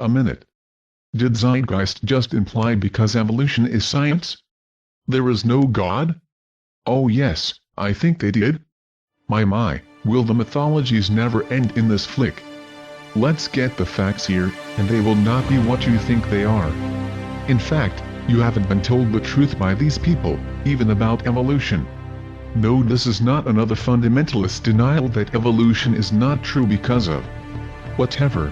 a minute. Did Zeitgeist just imply because evolution is science, there is no God? Oh yes, I think they did. My, will the mythologies never end in this flick? Let's get the facts here, and they will not be what you think they are. In fact, you haven't been told the truth by these people, even about evolution. No, this is not another fundamentalist denial that evolution is not true because of whatever.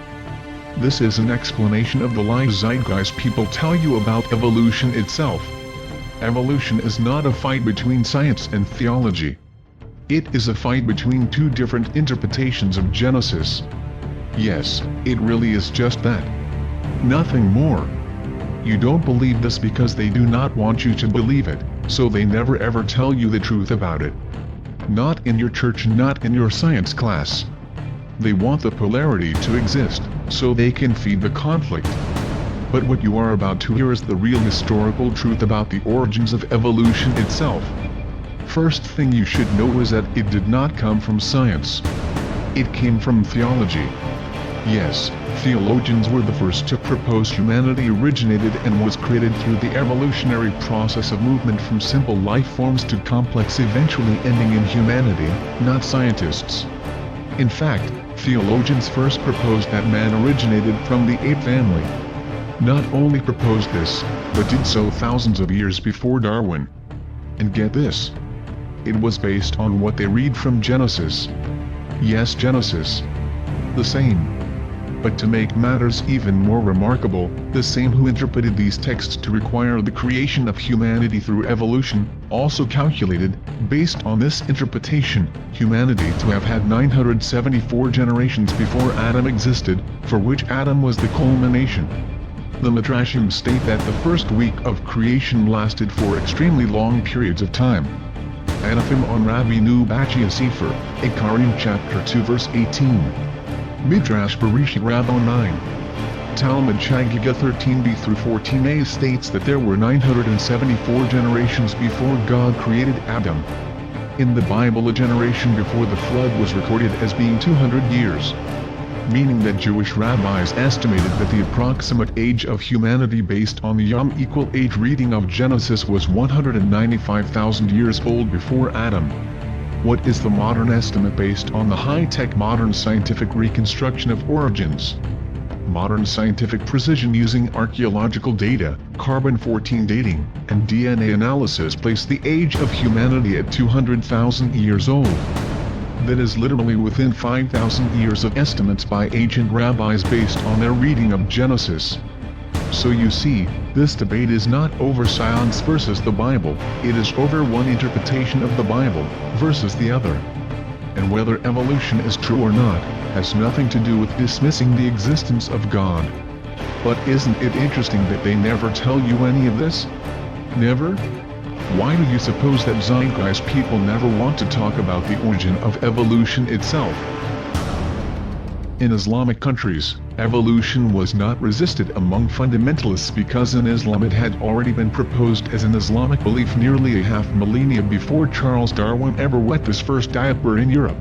This is an explanation of the lies Zeitgeist people tell you about evolution itself. Evolution is not a fight between science and theology. It is a fight between two different interpretations of Genesis. Yes, it really is just that. Nothing more. You don't believe this because they do not want you to believe it, so they never ever tell you the truth about it. Not in your church, not in your science class. They want the polarity to exist, so they can feed the conflict. But what you are about to hear is the real historical truth about the origins of evolution itself. First thing you should know is that it did not come from science. It came from theology. Yes, theologians were the first to propose humanity originated and was created through the evolutionary process of movement from simple life forms to complex, eventually ending in humanity, not scientists. In fact, theologians first proposed that man originated from the ape family. Not only proposed this, but did so thousands of years before Darwin. And get this. It was based on what they read from Genesis. Yes, Genesis. The same. But to make matters even more remarkable, the same who interpreted these texts to require the creation of humanity through evolution, also calculated, based on this interpretation, humanity to have had 974 generations before Adam existed, for which Adam was the culmination. The Midrashim state that the first week of creation lasted for extremely long periods of time. Anafim on Rabbeinu Bachia Sefer, Ikarim chapter 2 verse 18. Midrash Bereshit Rabbo 9. Talmud Chagiga 13b through 14a states that there were 974 generations before God created Adam. In the Bible, a generation before the flood was recorded as being 200 years. Meaning that Jewish rabbis estimated that the approximate age of humanity based on the Yom equal age reading of Genesis was 195,000 years old before Adam. What is the modern estimate based on the high-tech modern scientific reconstruction of origins? Modern scientific precision using archaeological data, carbon-14 dating, and DNA analysis place the age of humanity at 200,000 years old. That is literally within 5,000 years of estimates by ancient rabbis based on their reading of Genesis. So you see, this debate is not over science versus the Bible, it is over one interpretation of the Bible versus the other. And whether evolution is true or not, has nothing to do with dismissing the existence of God. But isn't it interesting that they never tell you any of this? Never? Why do you suppose that Zeitgeist people never want to talk about the origin of evolution itself? In Islamic countries, evolution was not resisted among fundamentalists because in Islam it had already been proposed as an Islamic belief nearly a half millennia before Charles Darwin ever wet his first diaper in Europe.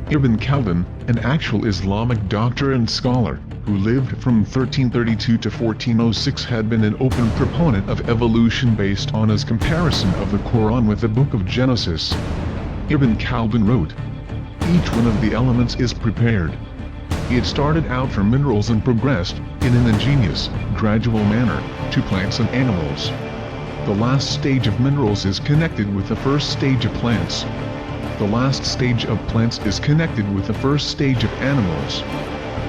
Ibn Khaldun, an actual Islamic doctor and scholar, who lived from 1332 to 1406, had been an open proponent of evolution based on his comparison of the Quran with the book of Genesis. Ibn Khaldun wrote, "Each one of the elements is prepared. It started out from minerals and progressed, in an ingenious, gradual manner, to plants and animals. The last stage of minerals is connected with the first stage of plants. The last stage of plants is connected with the first stage of animals.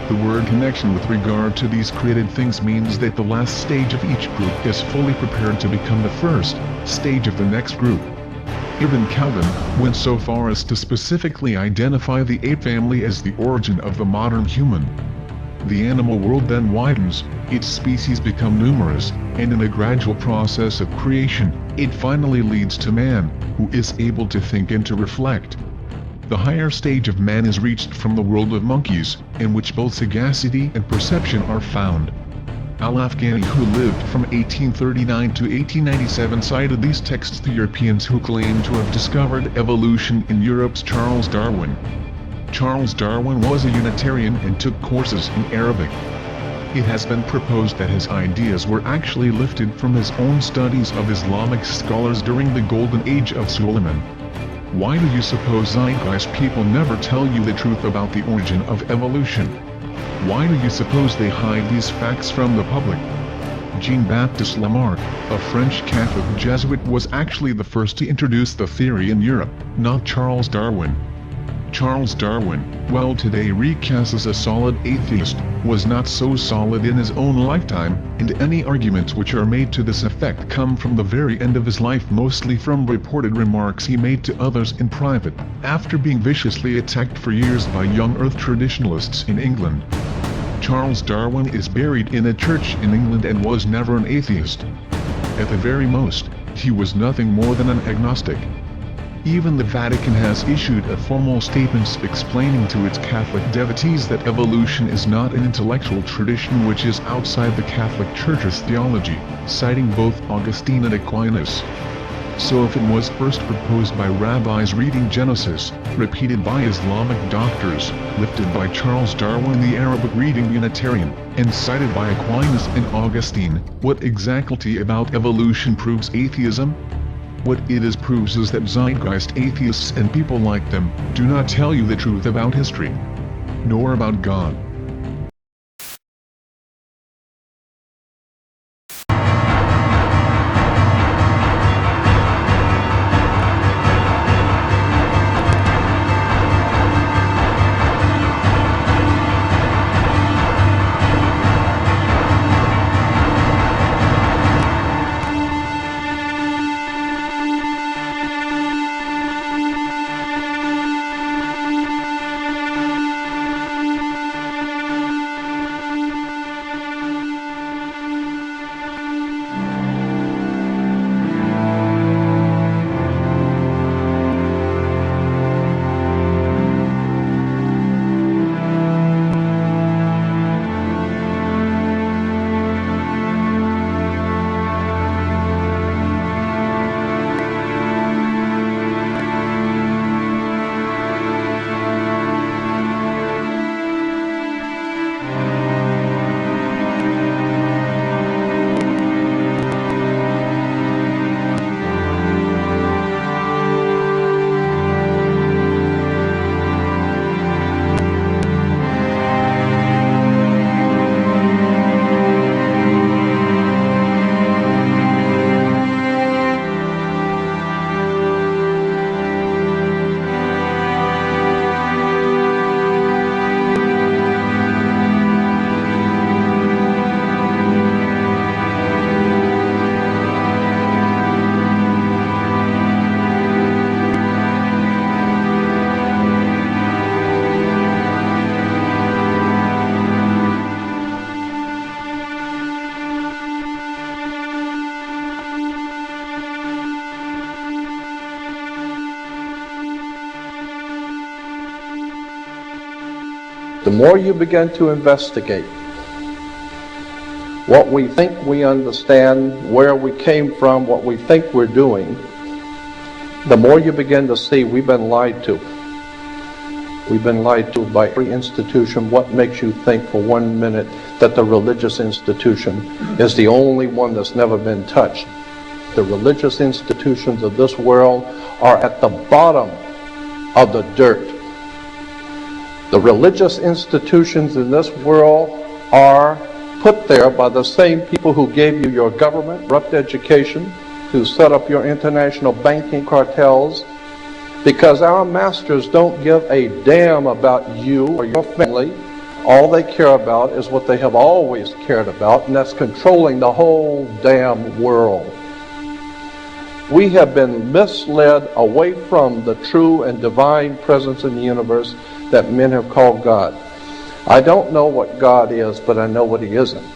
The word connection with regard to these created things means that the last stage of each group is fully prepared to become the first stage of the next group." Ibn Khaldun went so far as to specifically identify the ape family as the origin of the modern human. The animal world then widens, its species become numerous, and in a gradual process of creation, it finally leads to man, who is able to think and to reflect. The higher stage of man is reached from the world of monkeys, in which both sagacity and perception are found. Al-Afghani, who lived from 1839 to 1897, cited these texts to Europeans who claim to have discovered evolution in Europe's Charles Darwin. Charles Darwin was a Unitarian and took courses in Arabic. It has been proposed that his ideas were actually lifted from his own studies of Islamic scholars during the golden age of Suleiman. Why do you suppose Zeitgeist people never tell you the truth about the origin of evolution? Why do you suppose they hide these facts from the public? Jean-Baptiste Lamarck, a French Catholic Jesuit, was actually the first to introduce the theory in Europe, not Charles Darwin. Charles Darwin, well today recast as a solid atheist, was not so solid in his own lifetime, and any arguments which are made to this effect come from the very end of his life, mostly from reported remarks he made to others in private, after being viciously attacked for years by young earth traditionalists in England. Charles Darwin is buried in a church in England and was never an atheist. At the very most, he was nothing more than an agnostic. Even the Vatican has issued a formal statement explaining to its Catholic devotees that evolution is not an intellectual tradition which is outside the Catholic Church's theology, citing both Augustine and Aquinas. So if it was first proposed by rabbis reading Genesis, repeated by Islamic doctors, lifted by Charles Darwin the Arabic reading Unitarian, and cited by Aquinas and Augustine, what exactly about evolution proves atheism? What it proves is that Zeitgeist atheists and people like them do not tell you the truth about history, nor about God. The more you begin to investigate what we think we understand, where we came from, what we think we're doing, the more you begin to see we've been lied to. We've been lied to by every institution. What makes you think for 1 minute that the religious institution is the only one that's never been touched? The religious institutions of this world are at the bottom of the dirt. The religious institutions in this world are put there by the same people who gave you your government, corrupt education, who set up your international banking cartels, because our masters don't give a damn about you or your family. All they care about is what they have always cared about, and that's controlling the whole damn world. We have been misled away from the true and divine presence in the universe that men have called God. I don't know what God is, but I know what He isn't.